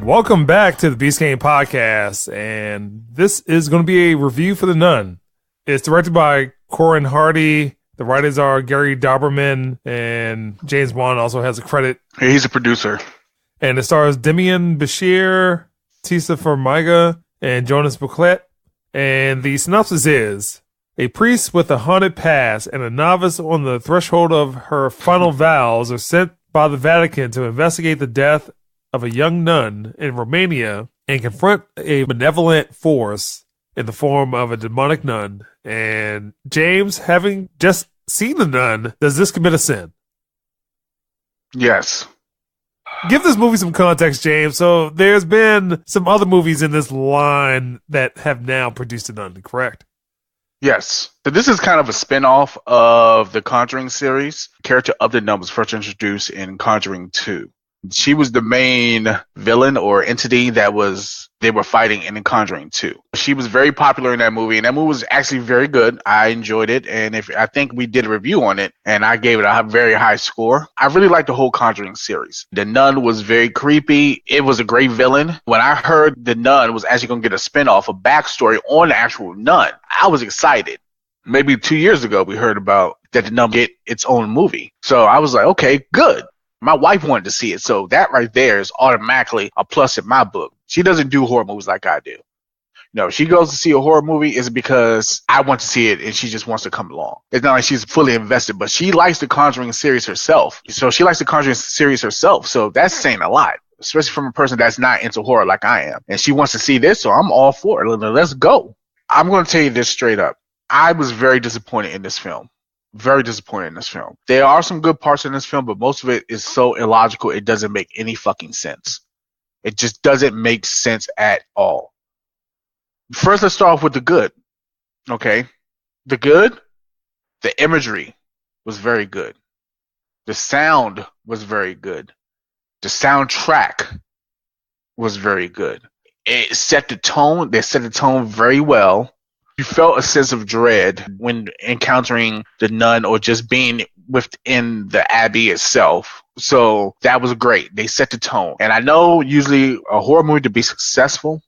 Welcome back to the Beast Game Podcast, and this is going to be a review for The Nun. It's directed by Corin Hardy. The writers are Gary Dauberman, and James Wan also has a credit. Yeah, he's a producer. And it stars Demian Bashir, Tisa Farmiga, and Jonas Bouclet. And the synopsis is: a priest with a haunted past and a novice on the threshold of her final vows are sent by the Vatican to investigate the death of a young nun in Romania and confront a benevolent force in the form of a demonic nun. And James, having just seen The Nun, does this commit a sin? Yes. Give this movie some context, James. So there's been some other movies in this line that have now produced a nun, correct? Yes. So this is kind of a spinoff of the Conjuring series. The character of the nun was first introduced in Conjuring 2. She was the main villain or entity that they were fighting in Conjuring 2. She was very popular in that movie, and that movie was actually very good. I enjoyed it, and I think we did a review on it, and I gave it a very high score. I really liked the whole Conjuring series. The nun was very creepy. It was a great villain. When I heard the nun was actually going to get a spinoff, a backstory on the actual nun, I was excited. Maybe 2 years ago, we heard about that the nun get its own movie. So I was like, okay, good. My wife wanted to see it, so that right there is automatically a plus in my book. She doesn't do horror movies like I do. No, she goes to see a horror movie is because I want to see it and she just wants to come along. It's not like she's fully invested, but she likes the Conjuring series herself. So that's saying a lot, especially from a person that's not into horror like I am. And she wants to see this, so I'm all for it. Let's go. I'm going to tell you this straight up. I was very disappointed in this film. Very disappointed in this film. There are some good parts in this film, but most of it is so illogical, it doesn't make any fucking sense. It just doesn't make sense at all. First, let's start off with the good. Okay? The good, the imagery was very good. The sound was very good. The soundtrack was very good. It set the tone. They set the tone very well. You felt a sense of dread when encountering the nun or just being within the abbey itself. So that was great. They set the tone. And I know usually a horror movie to be successful,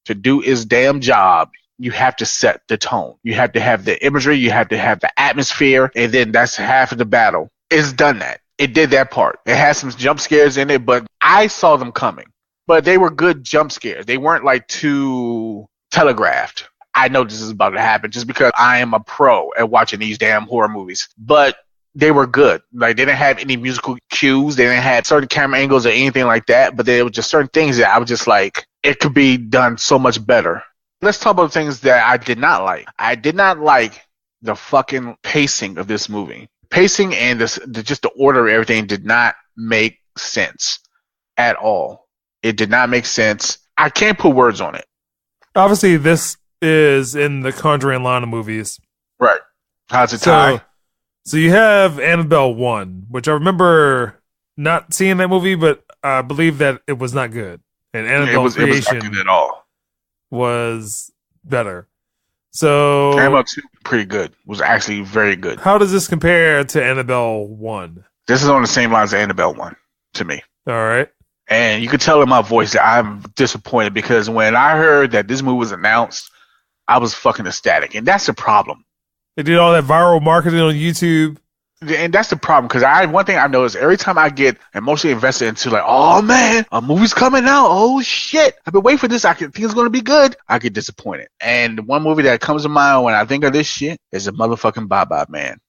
to do its damn job, you have to set the tone. You have to have the imagery. You have to have the atmosphere. And then that's half of the battle. It's done that. It did that part. It had some jump scares in it, but I saw them coming. But they were good jump scares. They weren't like too telegraphed. I know this is about to happen just because I am a pro at watching these damn horror movies. But they were good. Like, they didn't have any musical cues. They didn't have certain camera angles or anything like that. But there were just certain things that I was just like, it could be done so much better. Let's talk about things that I did not like. I did not like the fucking pacing of this movie. Pacing and just the order of everything did not make sense at all. It did not make sense. I can't put words on it. Obviously, this is in the Conjuring line of movies. Right. How's it tie? So you have Annabelle 1, which I remember not seeing that movie, but I believe that it was not good. And Annabelle Creation it was not good at all. Was better. So Annabelle 2 pretty good. Was actually very good. How does this compare to Annabelle 1? This is on the same lines as Annabelle 1 to me. All right. And you could tell in my voice that I'm disappointed because when I heard that this movie was announced, I was fucking ecstatic. And that's the problem. They did all that viral marketing on YouTube. And that's the problem because one thing I know is every time I get emotionally invested into like, oh man, a movie's coming out. Oh shit. I've been waiting for this. I think it's going to be good. I get disappointed. And one movie that comes to mind when I think of this shit is the motherfucking Bye-Bye Man.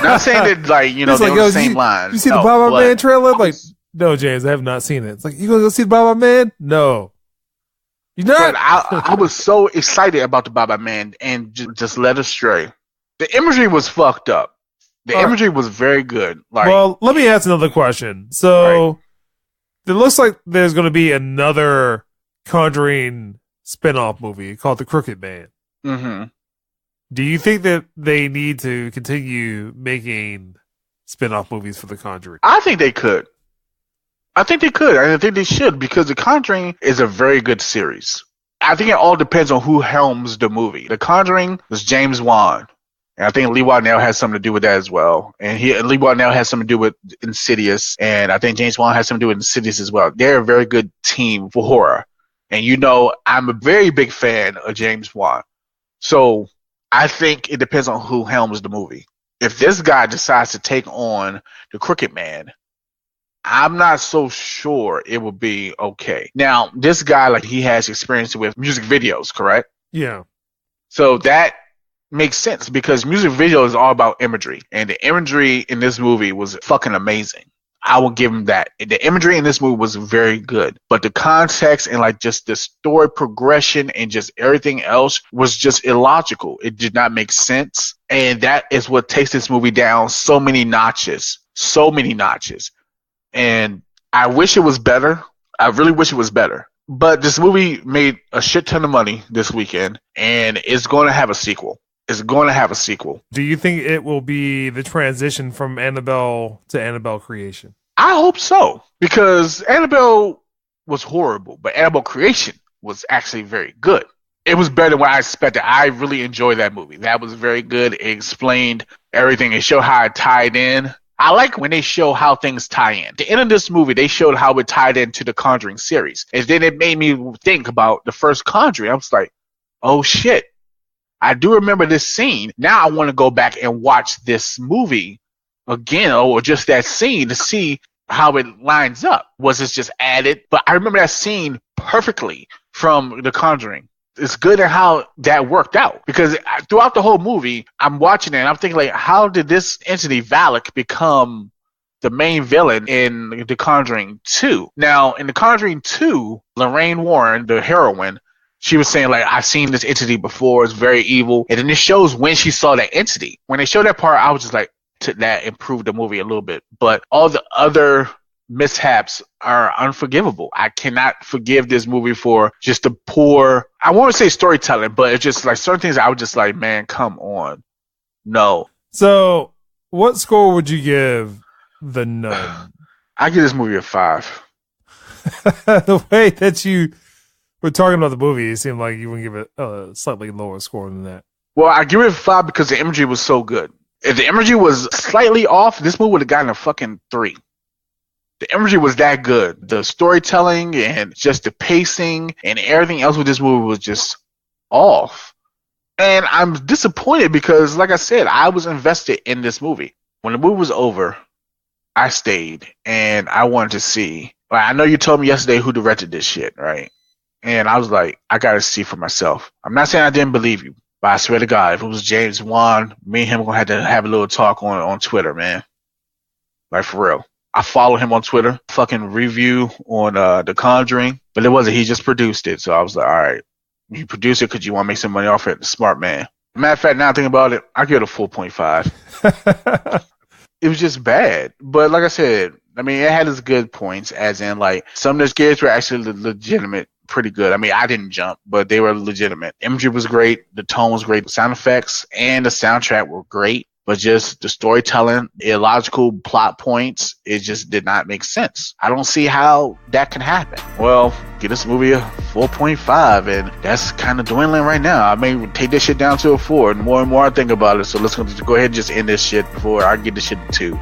Not saying that like, they're on the same line. You see the Bye-Bye Man trailer? Like, no, James, I have not seen it. It's like, you going to go see the Bye-Bye Man? No. You're not? I was so excited about the Bye-Bye Man and just led astray. The imagery was fucked up. The imagery was very good. Like, well, let me ask another question. So, It looks like there's going to be another Conjuring spinoff movie called The Crooked Man. Mm-hmm. Do you think that they need to continue making spinoff movies for The Conjuring? I think they could. I think they should because The Conjuring is a very good series. I think it all depends on who helms the movie. The Conjuring was James Wan. And I think Lee Whannell has something to do with that as well. And Lee Whannell has something to do with Insidious. And I think James Wan has something to do with Insidious as well. They're a very good team for horror. And I'm a very big fan of James Wan. So I think it depends on who helms the movie. If this guy decides to take on the Crooked Man, I'm not so sure it will be okay. Now, this guy, he has experience with music videos, correct? Yeah. So that makes sense because music video is all about imagery, and the imagery in this movie was fucking amazing. I will give him that. The imagery in this movie was very good, but the context and just the story progression and just everything else was just illogical. It did not make sense, and that is what takes this movie down so many notches. And I wish it was better. I really wish it was better. But this movie made a shit ton of money this weekend, and it's going to have a sequel. Do you think it will be the transition from Annabelle to Annabelle Creation? I hope so, because Annabelle was horrible, but Annabelle Creation was actually very good. It was better than what I expected. I really enjoyed that movie. That was very good. It explained everything. It showed how it tied in. I like when they show how things tie in. At the end of this movie, they showed how it tied into the Conjuring series. And then it made me think about the first Conjuring. I was like, oh shit. I do remember this scene. Now I want to go back and watch this movie again, or just that scene, to see how it lines up. Was it just added? But I remember that scene perfectly from The Conjuring. It's good at how that worked out, because throughout the whole movie, I'm watching it and I'm thinking, how did this entity Valak become the main villain in The Conjuring 2? Now, in The Conjuring 2, Lorraine Warren, the heroine, she was saying, I've seen this entity before. It's very evil. And then it shows when she saw that entity. When they showed that part, I was just that improved the movie a little bit. But all the other mishaps are unforgivable. I cannot forgive this movie for just the poor, I won't say storytelling, but it's just certain things I was just man, come on. No. So, what score would you give The Nun? I give this movie a 5. The way that you were talking about the movie, it seemed like you would give it a slightly lower score than that. Well, I give it a 5 because the imagery was so good. If the imagery was slightly off, this movie would have gotten a fucking 3. The imagery was that good. The storytelling and just the pacing and everything else with this movie was just off. And I'm disappointed because, like I said, I was invested in this movie. When the movie was over, I stayed and I wanted to see. I know you told me yesterday who directed this shit, right? And I was like, I got to see for myself. I'm not saying I didn't believe you, but I swear to God, if it was James Wan, me and him going to have to have a little talk on Twitter, man. For real. I follow him on Twitter, fucking review on The Conjuring, but it wasn't. He just produced it. So I was like, all right, you produce it because you want to make some money off it. Smart man. Matter of fact, now thinking about it, I give it a 4.5. It was just bad. But like I said, it had its good points, as in some of the scares were actually legitimate, pretty good. I didn't jump, but they were legitimate. Imagery was great. The tone was great. The sound effects and the soundtrack were great. But just the storytelling, illogical plot points, it just did not make sense. I don't see how that can happen. Well, give this movie a 4.5, and that's kind of dwindling right now. I may take this shit down to a 4, and more I think about it. So let's go ahead and just end this shit before I get this shit to 2.